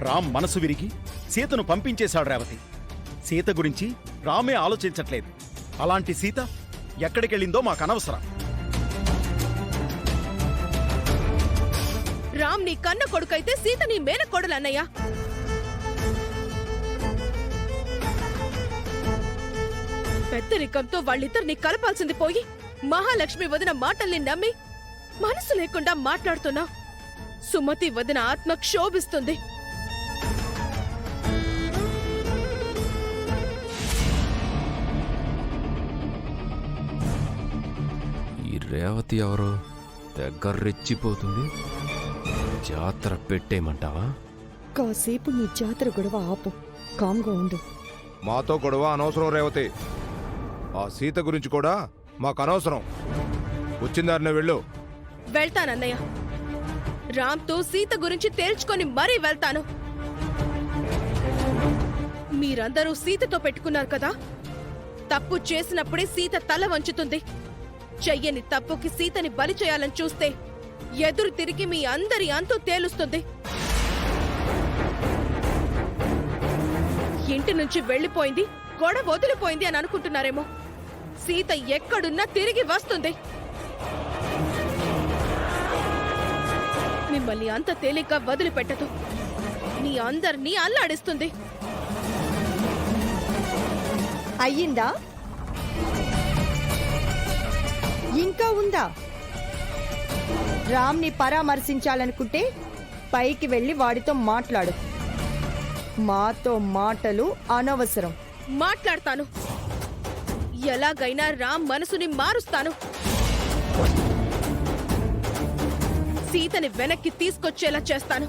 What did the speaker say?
రామ్ మనసు విరిగి సీతను పంపించేశాడు రేవతి. సీత గురించి రామే ఆలోచించట్లేదు. అలాంటి సీత ఎక్కడికెళ్ళిందో మాకనవసరం. రామ్ నీ కన్న కొడుకైతే సీత నీ మేన కొడలు అన్నయ్య. పెద్దరికంతో వాళ్ళిద్దరిని కలపాల్సింది పోయి మహాలక్ష్మి వదిన మాటల్ని నమ్మి మనసు లేకుండా మాట్లాడుతున్నా. సుమతి వదిన ఆత్మ క్షోభిస్తుంది. ఈ రేవతి ఎవరు దగ్గర రెచ్చిపోతుంది. జాతర పెట్టేయమంటావా? కాసేపు నీ జాతర గొడవ ఆపు, కామ్గా ఉండు. మాతో గొడవ అనవసరం రేవతి. ఆ సీత గురించి కూడా మాకు అనవసరం. వచ్చిందారినే వెళ్ళు. వెళ్తానన్నయ్య. రామ్తో సీత గురించి తేల్చుకొని మరీ వెళ్తాను. మీరందరూ సీతతో పెట్టుకున్నారు కదా, తప్పు చేసినప్పుడే సీత తల వంచుతుంది. చెయ్యని తప్పుకి సీతని బలి చేయాలని చూస్తే ఎదురు తిరిగి మీ అందరి అంతు తేలుస్తుంది. ఇంటి నుంచి వెళ్లిపోయింది, గొడవ వదిలిపోయింది అని అనుకుంటున్నారేమో. సీత ఎక్కడున్నా తిరిగి వస్తుంది. మిమ్మల్ని అంత తేలిగ్గా వదిలిపెట్టదు. మీ అందరినీ అల్లాడిస్తుంది. అయ్యిందా? ఇంకా ఉందా? రామ్ని పరామర్శించాలనుకుంటే పైకి వెళ్ళి వాడితో మాట్లాడు. మాతో మాటలు అనవసరం. మాట్లాడతాను. ఎలాగైనా రామ్ మనసుని మారుస్తాను. సీతని వెనక్కి తీసుకొచ్చేలా చేస్తాను.